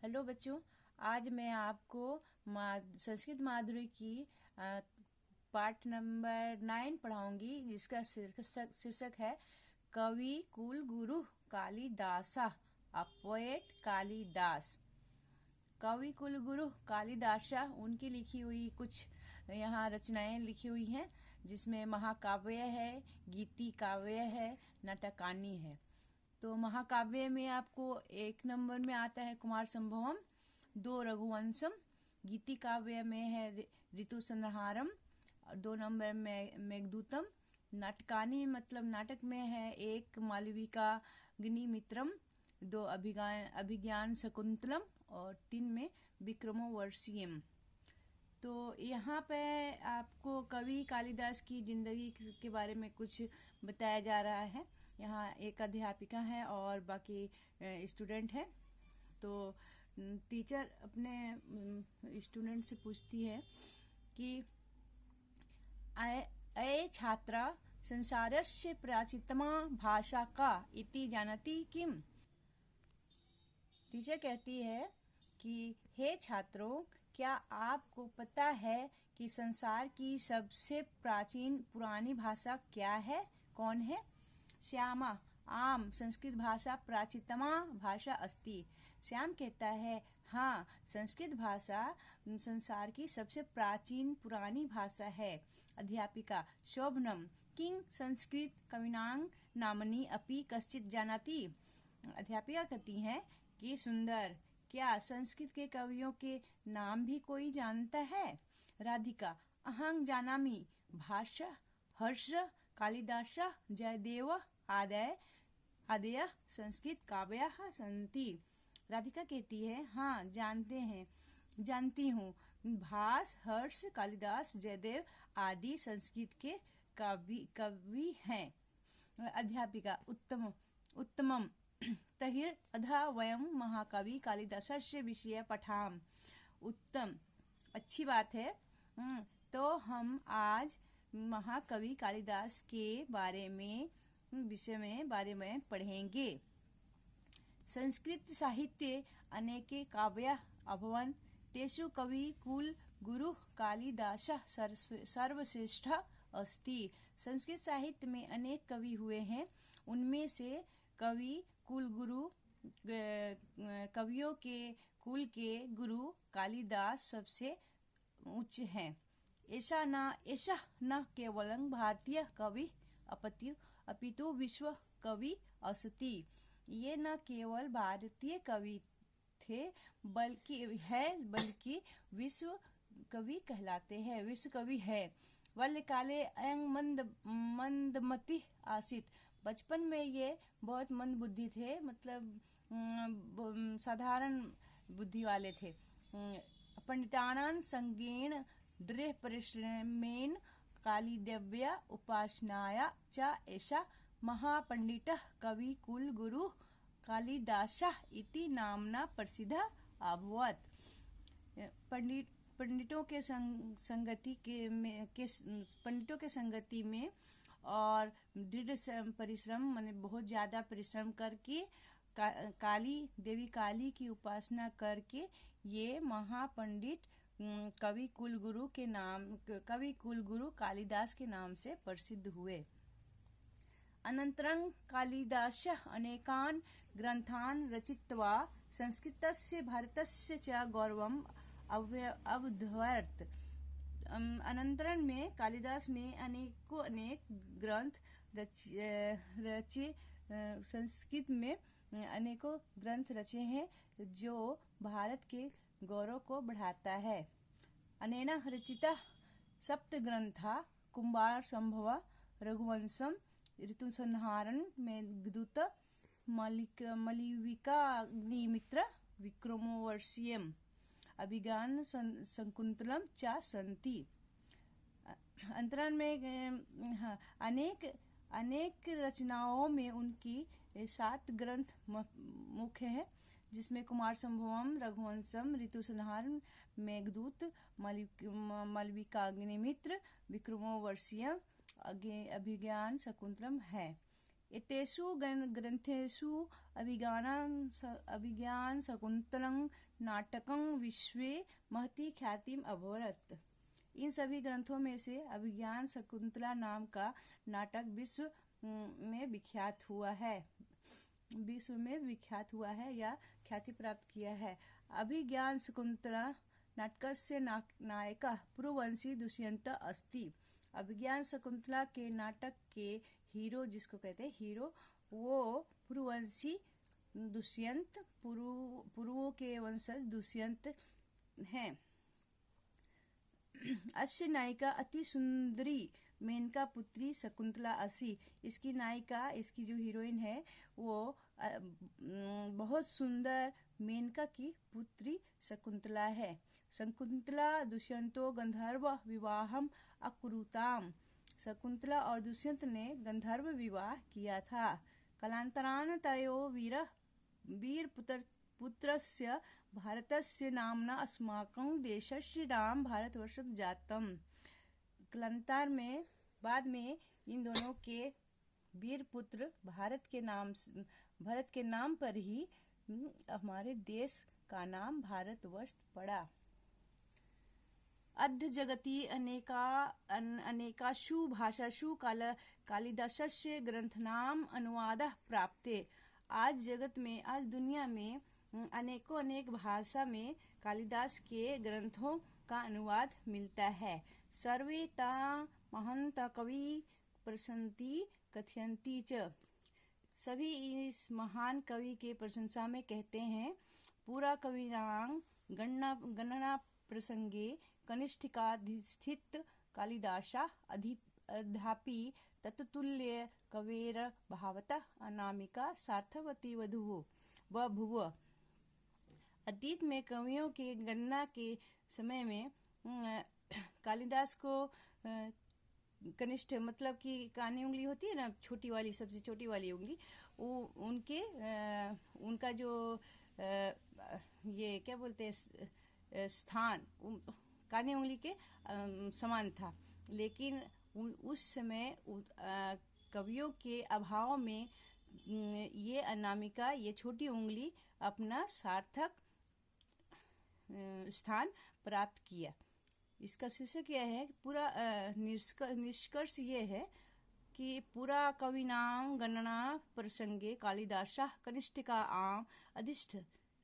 Hello बच्चों। आज मैं आपको संस्कृत माधुरी की पाठ नंबर 9 पढ़ाऊंगी, जिसका शीर्षक है कवि कुल गुरु कालिदासा, अ पोएट कालिदास। कवि कुल गुरु कालिदासा उनकी लिखी हुई कुछ यहाँ रचनाएं लिखी हुई हैं, जिसमें महाकाव्य है, गीति काव्य है, नाटकानी है। तो महाकाव्य में आपको 1 नंबर में आता है कुमार संभवम, 2 रघुवंशम। गीति काव्य में है ऋतु संहारम, 2 नंबर में मेघदूतम। नाटकानी मतलब नाटक में है 1 मालविका अग्निमित्रम, 2 अभिज्ञान शकुंतलम और 3 में विक्रमोर्वशीयम। तो यहाँ पे आपको कवि कालिदास की जिंदगी के बारे में कुछ बताया जा रहा है। यहाँ एक अध्यापिका है और बाकी स्टूडेंट है। तो टीचर अपने स्टूडेंट से पूछती है कि अये छात्रा संसारस्य प्राचीनतमा भाषा का इति जानति किम। टीचर कहती है कि हे छात्रों, क्या आपको पता है कि संसार की सबसे प्राचीन पुरानी भाषा क्या है, कौन है? श्यामा आम संस्कृत भाषा प्राचीनतमा भाषा अस्ति। श्याम कहता है, हाँ, संस्कृत भाषा संसार की सबसे प्राचीन पुरानी भाषा है। अध्यापिका शोभनम किं संस्कृत कविनां नामनी अपि कश्चित जानाति। अध्यापिका कहती है कि सुंदर, क्या संस्कृत के कवियों के नाम भी कोई जानता है? राधिका अहं जानामि, भाष्य हर्ष कालिदास जयदेव आदय संस्कृत काव्याः सन्ति। राधिका कहती है, हाँ, जानती हूँ। भास हर्ष कालिदास जयदेव आदि संस्कृत के कवि हैं। अध्यापिका उत्तमम तहिर अधा वयं महाकवि कालिदासस्य विषय पठाम। उत्तम, अच्छी बात है। तो हम आज महाकवि कालिदास के बारे में पढ़ेंगे। संस्कृत साहित्ये अनेके काव्या अभवन्, तेषु कवि कुल गुरु कालिदासः सर्वश्रेष्ठ अस्ति। संस्कृत साहित्य में अनेक कवि हुए हैं, उनमें से कवि कुल गुरु कवियों के कुल के गुरु कालिदास सबसे उच्च हैं। ऐसा न केवलं भारतीय कवि अपितु विश्व कवि अस्ति। ये न केवल भारतीय कवि थे बल्कि विश्व कवि कहलाते हैं, विश्व कवि है। बाल्यकाले अयं मंदमति आसीत्। बचपन में ये बहुत मंद बुद्धि थे, मतलब साधारण बुद्धि वाले थे। पंडितानां संगेन दृढ़ परिश्रमेण कालिद्रव्य उपासनाया च एषा महापंडितः कवि कुल गुरु कालिदासः इति नामना प्रसिद्धः अभवत्। पंडितों के संगति में और दृढ़ परिश्रम माने बहुत ज्यादा परिश्रम करके देवी काली की उपासना करके ये महापंडित कवि कुलगुरु कालिदास के नाम से प्रसिद्ध हुए। अनन्तरं कालिदासः अनेकान् ग्रन्थान् रचित्वा संस्कृतस्य भारतस्य च गौरवम् अवर्धयत्। अनंतरण में कालिदास ने अनेक ग्रंथ रचे, संस्कृत में अनेकों ग्रंथ रचे हैं, जो भारत के गौरव को बढ़ाता है। अनेन रचिता सप्त ग्रंथा कुमार संभव, रघुवंशम, ऋतुसंहारम, मेघदूत, मालविका अग्निमित्र, विक्रमोर्वशीयम, अभिज्ञान शकुंतलम च सन्ति। अंतराल में अनेक रचनाओं में उनकी 7 ग्रंथ मुख्य है, जिसमें कुमार संभवम, रघुवंशम, ऋतुसंहारम, मेघदूत, मालविका अग्निमित्र, विक्रमोर्वशीयम, अभिज्ञान शकुंतलम है। एतेषु ग्रन्थेषु अभिज्ञान शकुन्तलं नाटकं विश्वे महती ख्यातिम अभवत्। इन सभी ग्रंथों में से अभिज्ञान शकुंतला नाम का नाटक विश्व में विख्यात हुआ है या ख्याति प्राप्त किया है। अभिज्ञान शकुंतला नाटकस्य नायकः पुरुवंशी दुष्यंतः अस्ति। अभिज्ञान शकुंतला के नाटक के हीरो, जिसको कहते हैं हीरो, वो पुरुवंशी दुष्यंत, पुरुओं के वंशज दुष्यंत हैं। अस्य नायिका अति सुंदरी मेनका पुत्री शकुंतला अस्ति। इसकी नायिका, इसकी जो हीरोइन है, वो बहुत सुंदर मेनका की पुत्री शकुंतला है। शकुंतला दुष्यंतो गंधर्व विवाहम अकुरुताम। शकुंतला और दुष्यंत ने गंधर्व विवाह किया था। कालांतरान तयो वीर पुत्रस्य भारतस्य नाम्ना अस्माकं देशस्य नाम भारतवर्षं जातम्। कालांतर में बाद में इन दोनों के वीर पुत्र भरत के नाम पर ही हमारे देश का नाम भारतवर्ष पड़ा। अद्य जगति अनेकासु भाषासु कालिदासस्य ग्रंथनाम अनुवादः प्राप्ते। आज दुनिया में अनेक भाषा में कालिदास के ग्रंथों का अनुवाद मिलता है। सर्वे ता महंत कवि प्रशंति कथयन्ति च। सभी इस महान कवि के प्रशंसा में कहते हैं। पूरा कविनां गणना प्रसंगे कनिष्ठिकाधिष्ठित कालिदासा अधापि तत्तुल्य कवेर भावतः अनामिका सार्थवती बभूव। अतीत में कवियों के गणना के समय में कालिदास को कनिष्ठ, मतलब कि कानी उंगली होती है ना, छोटी वाली, सबसे छोटी वाली उंगली, उनका जो ये क्या बोलते हैं स्थान कानी उंगली के समान था। लेकिन उस समय कवियों के अभाव में ये अनामिका, ये छोटी उंगली अपना सार्थक स्थान प्राप्त किया। इसका शीर्षक यह है, पूरा निष्कर्ष ये है कि पुरा कविनां गणना प्रसंगे कालिदासः कनिष्ठिका आम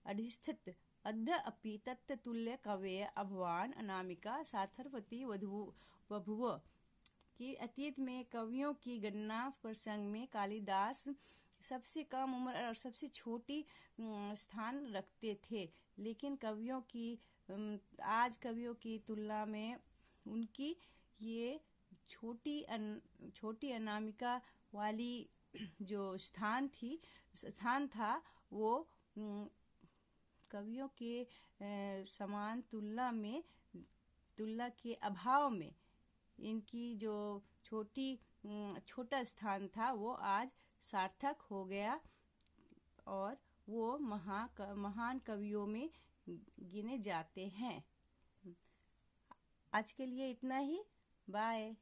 अधिष्ठित अद्य अपि तत्तुल्य कवेय अभवान अनामिका सार्थवती बभूव। कि अतीत में कवियों की गणना प्रसंग में कालिदास सबसे कम उम्र और सबसे छोटी स्थान रखते थे। लेकिन आज कवियों की तुलना में उनकी ये छोटी अनामिका वाली जो स्थान था वो कवियों के समान तुलना के अभाव में इनकी जो छोटा स्थान था वो आज सार्थक हो गया और वो महान कवियों में गिने जाते हैं। आज के लिए इतना ही। बाय।